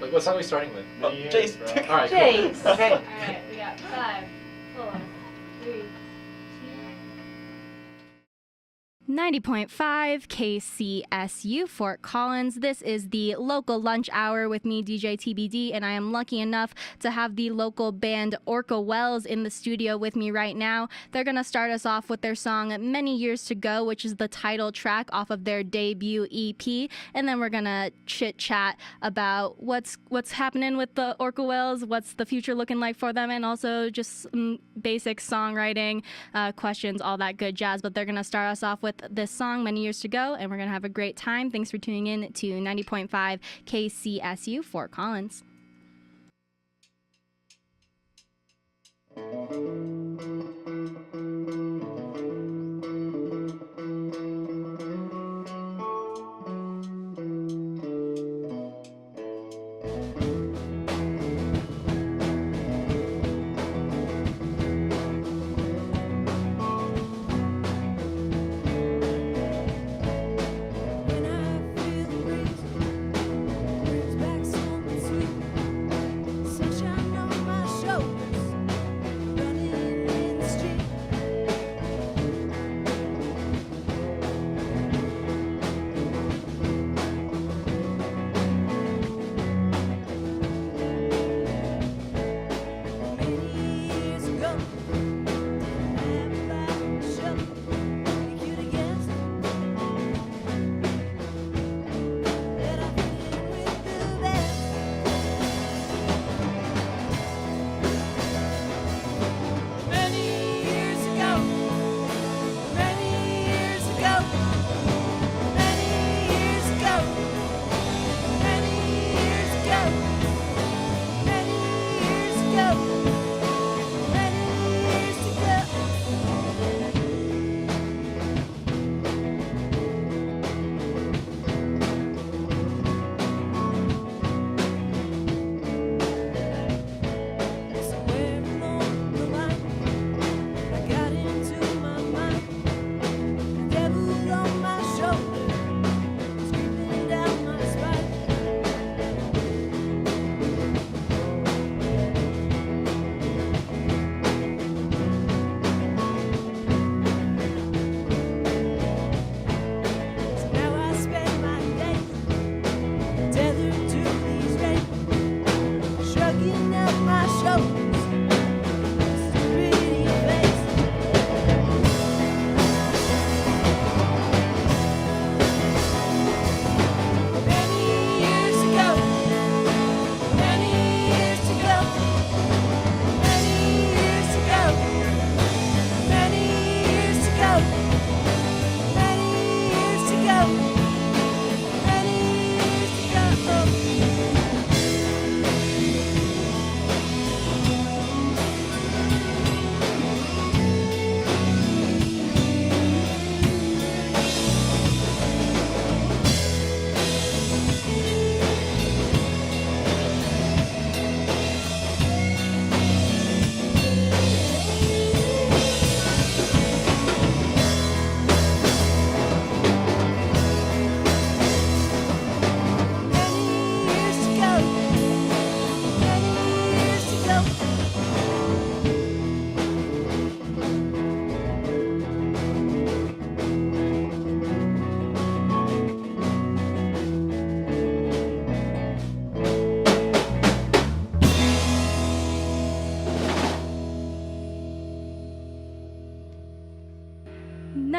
Like, what song are we starting with? Oh, Jace. All right, Jace. cool. Okay. All right, we got 5, 4, 3, 90.5 KCSU Fort Collins. This is the local lunch hour with me, DJ TBD, and I am lucky enough to have the local band Orca Welles in the studio with me right now. They're going to start us off with their song Many Years to Go, which is the title track off of their debut EP, and then we're going to chit-chat about what's happening with the Orca Welles, what's the future looking like for them, and also just some basic songwriting questions, all that good jazz. But they're going to start us off with this song, Many Years to Go, and we're going to have a great time. Thanks for tuning in to 90.5 KCSU Fort Collins.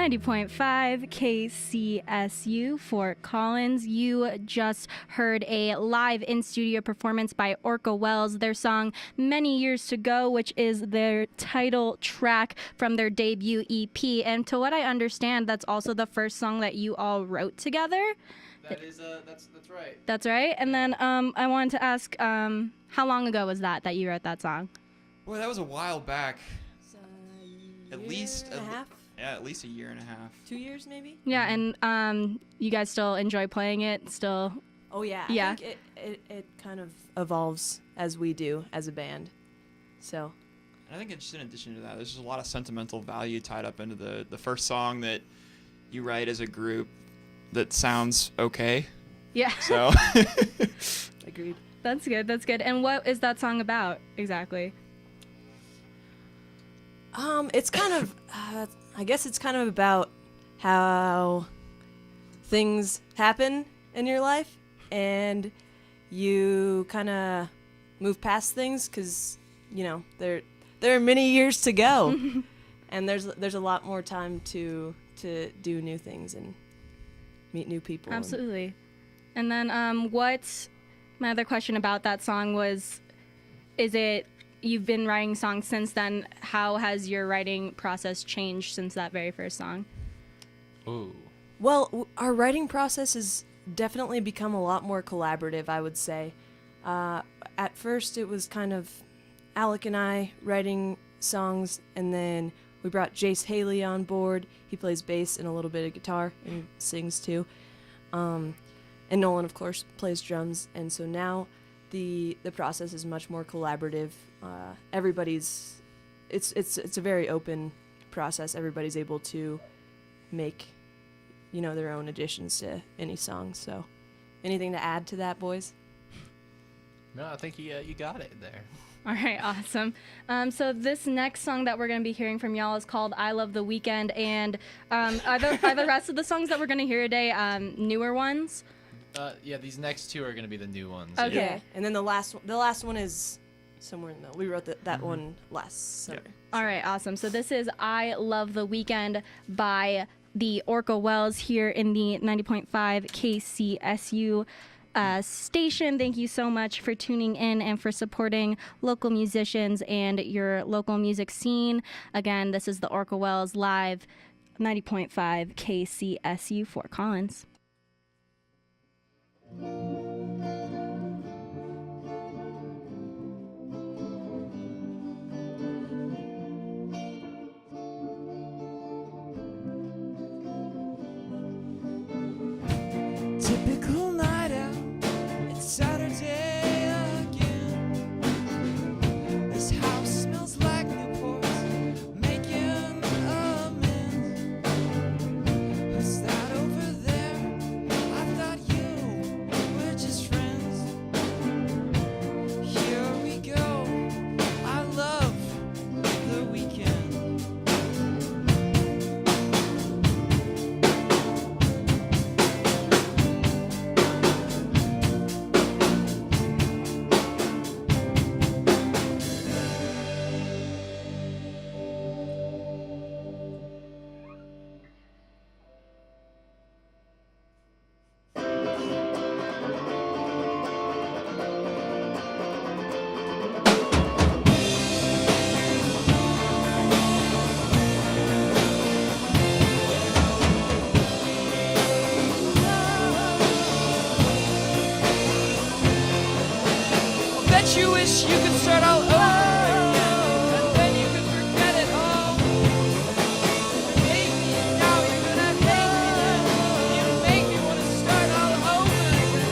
.5 KCSU Fort Collins. You just heard a live in-studio performance by Orca Welles, their song Many Years to Go, which is their title track from their debut EP. And to what I understand, that's also the first song that you all wrote together. That's right. That's right. And then I wanted to ask, how long ago was that you wrote that song? Boy, that was a while back. At least a half. Yeah, at least a year and a half. 2 years maybe. Yeah, and you guys still enjoy playing it? Still? Oh yeah. Yeah. I think it kind of evolves as we do as a band. So. And I think just in addition to that, there's just a lot of sentimental value tied up into the first song that you write as a group that sounds okay. Yeah. So Agreed. That's good. That's good. And what is that song about exactly? It's kind of, I guess it's kind of about how things happen in your life, and you kind of move past things because, you know, there are many years to go, and there's a lot more time to do new things and meet new people. Absolutely. And then my other question about that song was, you've been writing songs since then. How has your writing process changed since that very first song? Ooh. Well, our writing process has definitely become a lot more collaborative, I would say. At first, it was kind of Alec and I writing songs, and then we brought Jace Haley on board. He plays bass and a little bit of guitar and sings too. And Nolan, of course, plays drums. And so now the process is much more collaborative. It's a very open process. Everybody's able to make, you know, their own additions to any song. So, anything to add to that, boys? No, I think you got it there. All right, awesome. So this next song that we're going to be hearing from y'all is called "I Love the Weekend," and are the rest of the songs that we're going to hear today newer ones? Yeah, these next two are going to be the new ones. Okay. Yeah. And then the last one is somewhere in the middle. We wrote that one last summer. Yep. All right, awesome. So this is "I Love the Weekend" by the Orca Welles here in the 90.5 KCSU station. Thank you so much for tuning in and for supporting local musicians and your local music scene. Again, this is the Orca Welles live 90.5 KCSU Fort Collins. Typical night out, it's Saturday again. This house smells like Newports, making amends. Who's that over there? I thought you were just friends. Here we go, I love the weekend. Bet you wish you could start all over again, and then you could forget it all. You hate me, and now you're gonna hate me then. You make me wanna start all over again.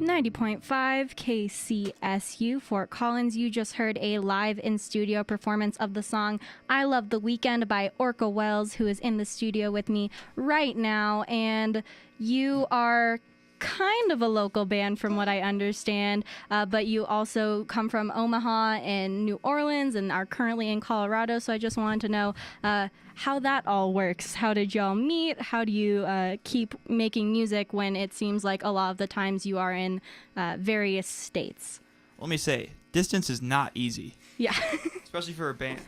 90.5 KCSU Fort Collins. You just heard a live in studio performance of the song I Love the Weekend by Orca Welles, who is in the studio with me right now. And you are kind of a local band from what I understand, but you also come from Omaha and New Orleans and are currently in Colorado. So I just wanted to know how that all works. How did y'all meet? How do you keep making music when it seems like a lot of the times you are in various states? Let me say, distance is not easy, Yeah. especially for a band.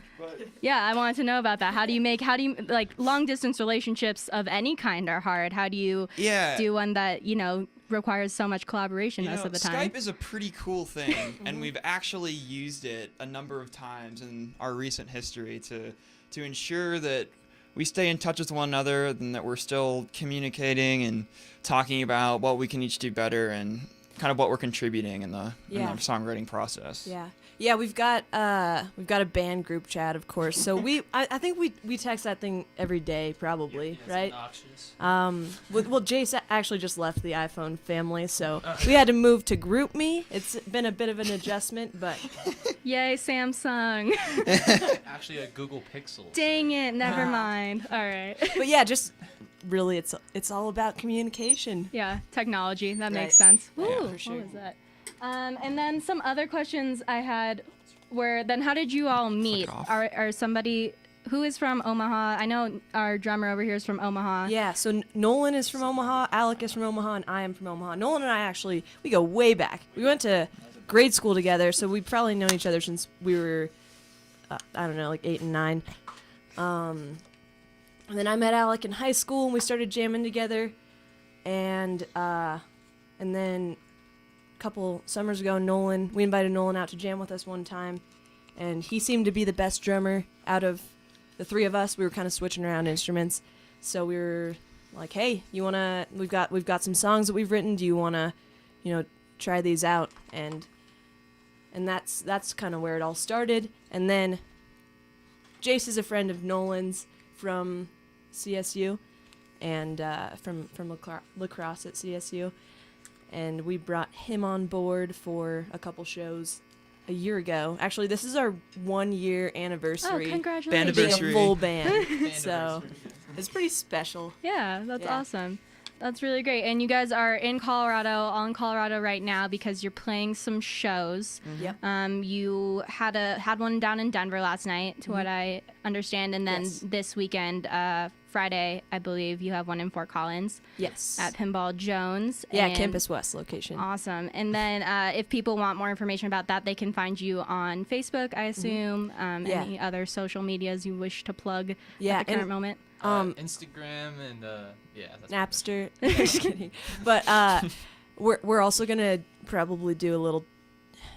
Yeah, I wanted to know about that. How do you like long distance relationships of any kind are hard. How do you do one that, requires so much collaboration most of the time? Skype is a pretty cool thing, and we've actually used it a number of times in our recent history to ensure that we stay in touch with one another and that we're still communicating and talking about what we can each do better and kind of what we're contributing in the songwriting process. Yeah, we've got a band group chat, of course. So I think we text that thing every day, probably, right? Well, Jace actually just left the iPhone family, so we had to move to GroupMe. It's been a bit of an adjustment, but Yay, Samsung. Actually, a Google Pixel. Dang it, never mind. All right. but yeah, just really, it's all about communication. Yeah, technology. That makes sense. Woo, Yeah, for sure. What was that? And then some other questions I had were, then how did you all meet? Are somebody who is from Omaha? I know our drummer over here is from Omaha. Yeah, so Nolan is from Omaha, Alec is from Omaha, and I am from Omaha. Nolan and I we go way back. We went to grade school together, so we've probably known each other since we were, I don't know, like 8 and 9. And then I met Alec in high school, and we started jamming together. And then a couple summers ago, we invited Nolan out to jam with us one time, and he seemed to be the best drummer out of the three of us. We were kind of switching around instruments, so we were like, "Hey, we've got some songs that we've written. Do you wanna, try these out?" And that's kind of where it all started. And then Jace is a friend of Nolan's from CSU, and from lacrosse at CSU. And we brought him on board for a couple shows a year ago. Actually, this is our 1-year anniversary. Oh, congratulations. Being a full band. So it's pretty special. Yeah, that's awesome. That's really great. And you guys are in Colorado right now because you're playing some shows. Yep. You had one down in Denver last night, to what I understand, and then this weekend, Friday, I believe you have one in Fort Collins. Yes. At Pinball Jones. Yeah, and Campus West location. Awesome. And then if people want more information about that, they can find you on Facebook, I assume. Any other social medias you wish to plug at the current moment? Instagram and that's Napster. Just kidding. But we're also gonna probably do a little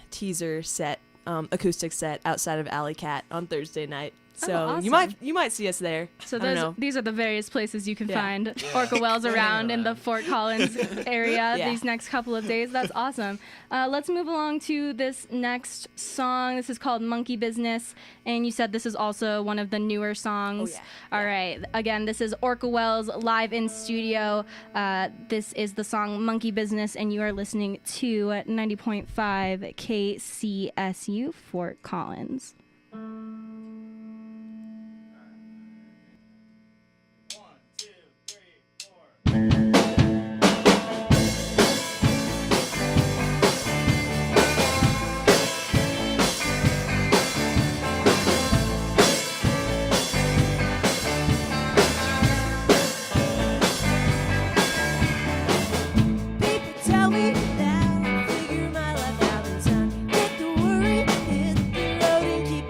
teaser set, acoustic set outside of Alley Cat on Thursday night. So awesome. you might see us there. So these are the various places you can find Orca Welles around in the Fort Collins area these next couple of days. That's awesome. Let's move along to this next song. This is called Monkey Business, and you said this is also one of the newer songs. Oh, yeah. All right. Again, this is Orca Welles live in studio. This is the song Monkey Business, and you are listening to 90.5 KCSU Fort Collins. Tell me now, figure my life out in time. Get the worry, hit the road and keep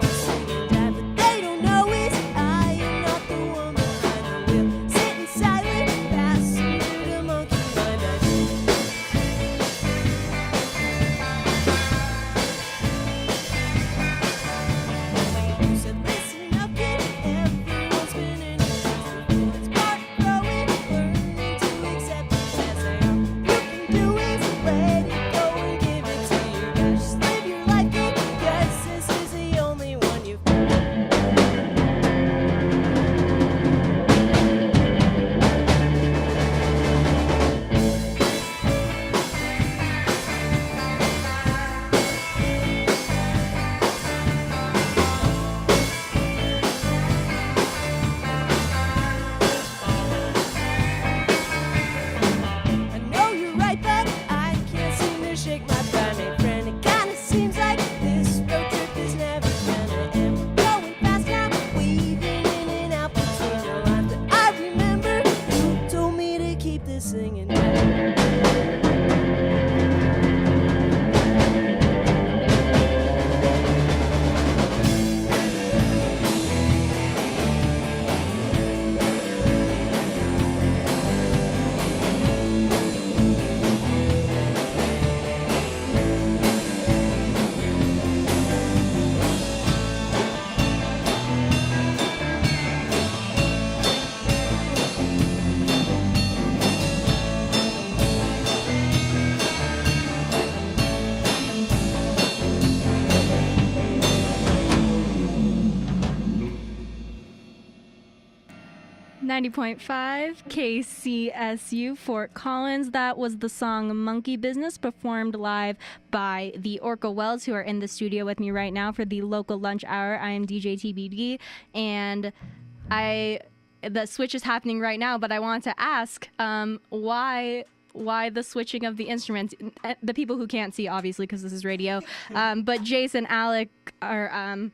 keep this singing. 90.5 KCSU Fort Collins. That was the song Monkey Business, performed live by the Orca Welles, who are in the studio with me right now for the local lunch hour. I am DJ TBD, and the switch is happening right now, but I want to ask why the switching of the instruments. The people who can't see, obviously, because this is radio, but Jason, Alec are...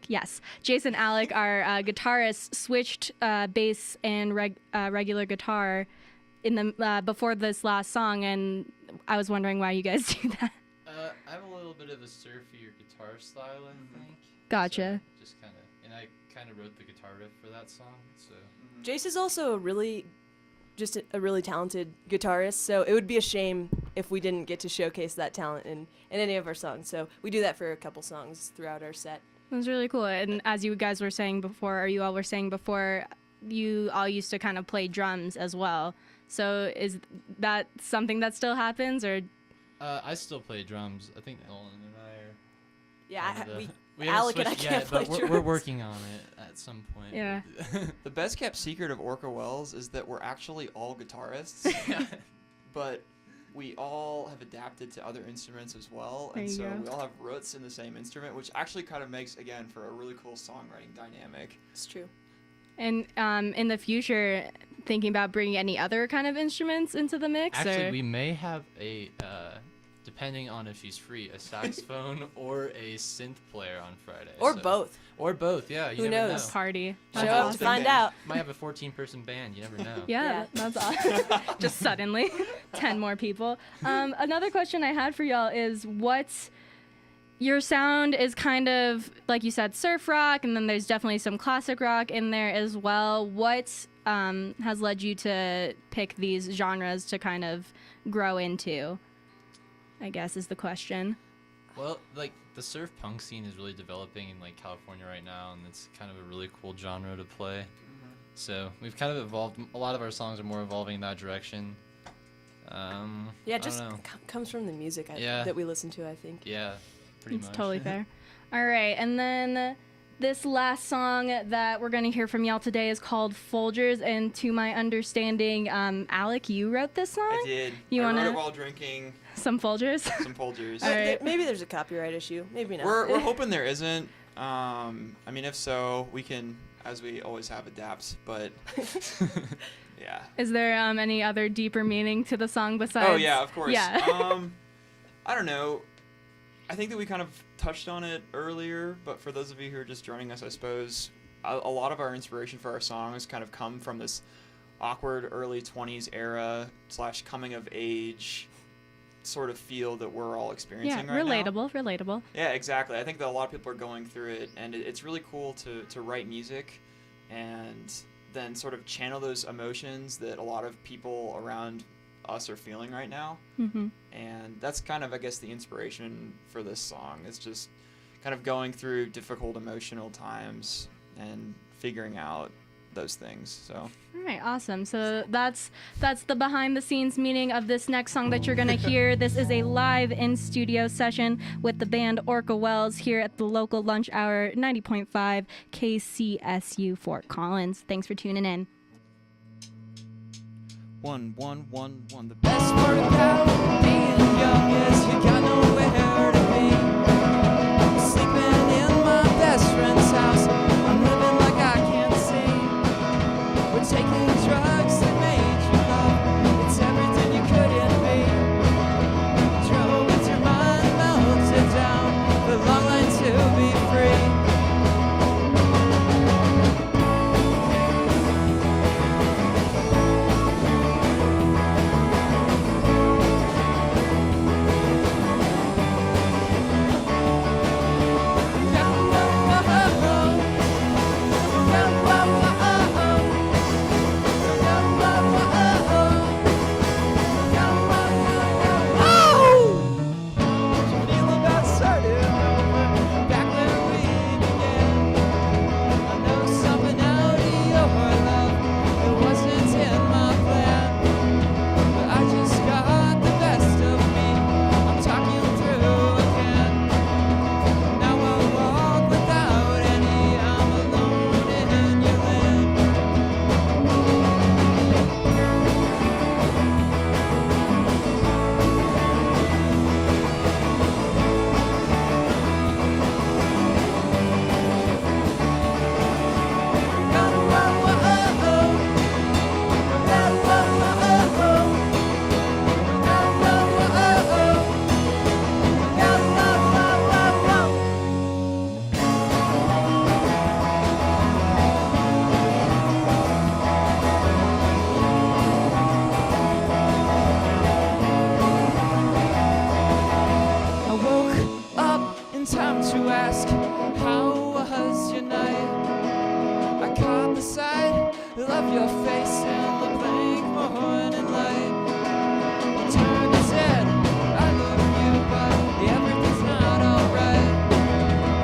yes. Jason, Alec, our guitarists, switched bass and regular guitar in the before this last song, and I was wondering why you guys do that. I have a little bit of a surfier guitar style, I think. Gotcha. So just kind of, and I kind of wrote the guitar riff for that song, so. Jace is also a really talented guitarist, so it would be a shame if we didn't get to showcase that talent in any of our songs. So we do that for a couple songs throughout our set. It was really cool. And as you guys were saying before, or you all were saying before, you all used to kind of play drums as well. So is that something that still happens, or? I still play drums. I think Ellen and I are. Yeah, we haven't Alec and I switched can't yet, play but we're drums. working on it at some point. Yeah. The best kept secret of Orca Welles is that we're actually all guitarists, but we all have adapted to other instruments as well, and so we all have roots in the same instrument, which actually kind of makes, again, for a really cool songwriting dynamic. It's true. And in the future, thinking about bringing any other kind of instruments into the mix? Actually, or? we may have a, depending on if she's free, a saxophone or a synth player on Friday. Or both. Or both, yeah. You Who never knows? know. Party. Show That's up to awesome. find out. Might have a 14-person band. You never know. Yeah, that's awesome. Just suddenly, 10 more people. Another question I had for y'all is your sound is kind of, like you said, surf rock, and then there's definitely some classic rock in there as well. What has led you to pick these genres to kind of grow into, I guess, is the question. Well, like, the surf punk scene is really developing in, like, California right now, and it's kind of a really cool genre to play. So we've kind of evolved. A lot of our songs are more evolving in that direction. Yeah, just comes from the music that we listen to, I think. Yeah, pretty much. It's totally fair. All right, and then this last song that we're going to hear from y'all today is called Folgers, and to my understanding, Alec, you wrote this song? I did. I wrote it while drinking some Folgers. some Folgers. All right. Maybe there's a copyright issue. Maybe not. We're hoping there isn't. I mean, if so, we can, as we always have, adapt. But yeah. Is there any other deeper meaning to the song besides? Oh yeah, of course. Yeah. I don't know. I think that we kind of touched on it earlier, but for those of you who are just joining us, I suppose a lot of our inspiration for our songs kind of come from this awkward early 20s era / coming of age sort of feel that we're all experiencing right now. Relatable. Yeah, exactly. I think that a lot of people are going through it, and it's really cool to write music and then sort of channel those emotions that a lot of people around us are feeling right now. Mm-hmm. And that's kind of, I guess, the inspiration for this song. It's just kind of going through difficult emotional times and figuring out those things. So All right, awesome. So that's the behind the scenes meaning of this next song that you're going to hear. This is a live in studio session with the band Orca Welles here at the local lunch hour 90.5 KCSU Fort Collins. Thanks for tuning in. 1 1 1 1. The Best part about being young is you got nowhere to be. Sleeping in my best friend's house, I'm living like I can't see. We're taking drugs that made you love, it's everything you couldn't be. Drove with your mind melted down, the long line to be free. love your face in the blank morning light. You turn and said, I love you, but everything's not alright.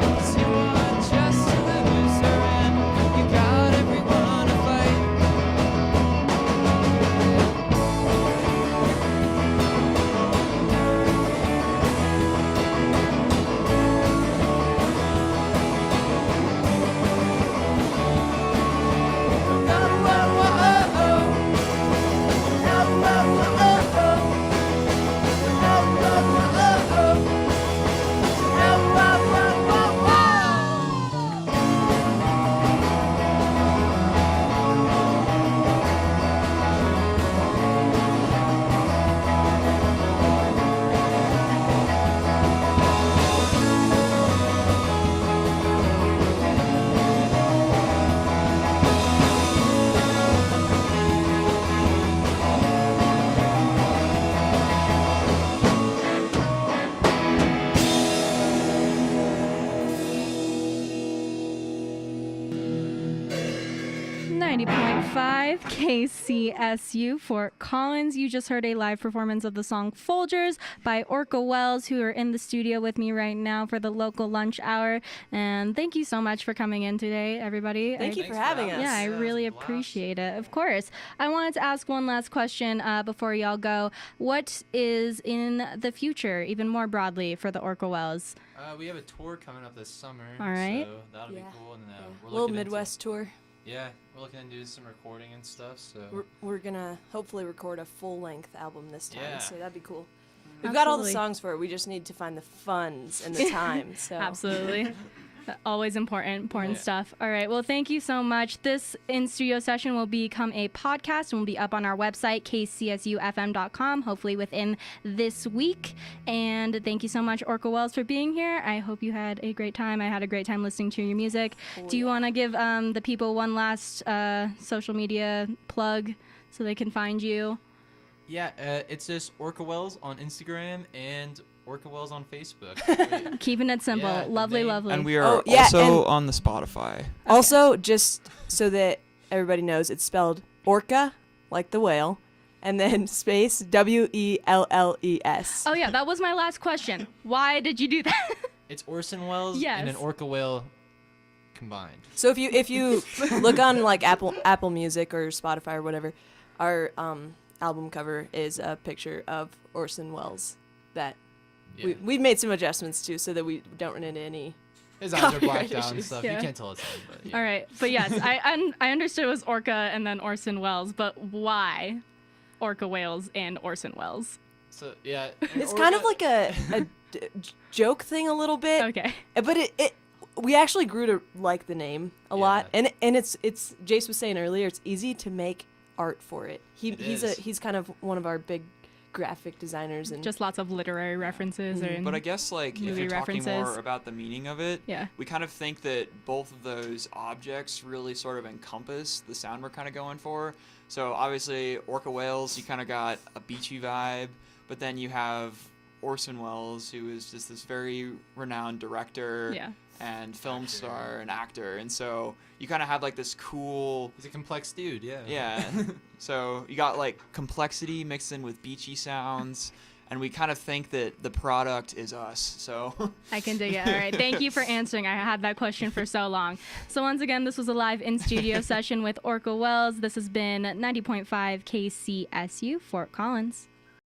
'Cause you are just a loser and you got everyone to fight. KCSU Fort Collins. You just heard a live performance of the song Folgers by Orca Welles, who are in the studio with me right now for the local lunch hour. And thank you so much for coming in today, everybody. Thank you for having us. Yeah, I really appreciate it. Of course. I wanted to ask one last question before y'all go. What is in the future, even more broadly, for the Orca Welles? We have a tour coming up this summer. All right. So that'll be cool. And we're a little looking Midwest tour. Yeah, we're looking to do some recording and stuff. So We're gonna hopefully record a full-length album this time. Yeah. So that'd be cool. We've got all the Absolutely. songs for it. We just need to find the funds and the time. So Absolutely. Always important Yeah. stuff. All right. Well, thank you so much. This in-studio session will become a podcast and will be up on our website, kcsufm.com, hopefully within this week. And thank you so much, Orca Welles, for being here. I hope you had a great time. I had a great time listening to your music. Do you want to give the people one last social media plug so they can find you? yeah, it's just Orca Welles on Instagram and Orca Welles on Facebook. Keeping it simple. Yeah, the Lovely, name. lovely. And we are Oh, yeah, also and- on the Spotify. Also, just so that everybody knows, it's spelled Orca, like the whale, and then space Welles. Oh, yeah. That was my last question. Why did you do that? It's Orson Welles Yes. and an Orca whale combined. So if you look on like Apple Music or Spotify or whatever, our album cover is a picture of Orson Welles that Yeah. we've made some adjustments to so that we don't run into any. His eyes are Copyright blacked out and issues. stuff. Yeah. You can't tell it's him, but yeah. All right, but yes, I understood it was Orca and then Orson Welles, but why Orca Wales and Orson Welles? So yeah, It's kind of like a joke thing a little bit. Okay. But it we actually grew to like the name a lot, Yeah. and it's Jace was saying earlier, it's easy to make art for it. Is. He's kind of one of our big graphic designers, and Just lots of literary references. Or But I guess like if Movie you're talking references. more about the meaning of it, Yeah. we kind of think that both of those objects really sort of encompass the sound we're kind of going for. So obviously Orca Wales, you kind of got a beachy vibe, but then you have Orson Welles, who is just this very renowned director Yeah. and film star and actor, and so you kind of have like this cool. he's a complex dude. Yeah. Yeah. So you got like complexity mixed in with beachy sounds, and we kind of think that the product is us. So I can dig it. All right. Thank you for answering. I had that question for so long. So once again, this was a live in-studio session with Orca Welles. This has been 90.5 KCSU Fort Collins.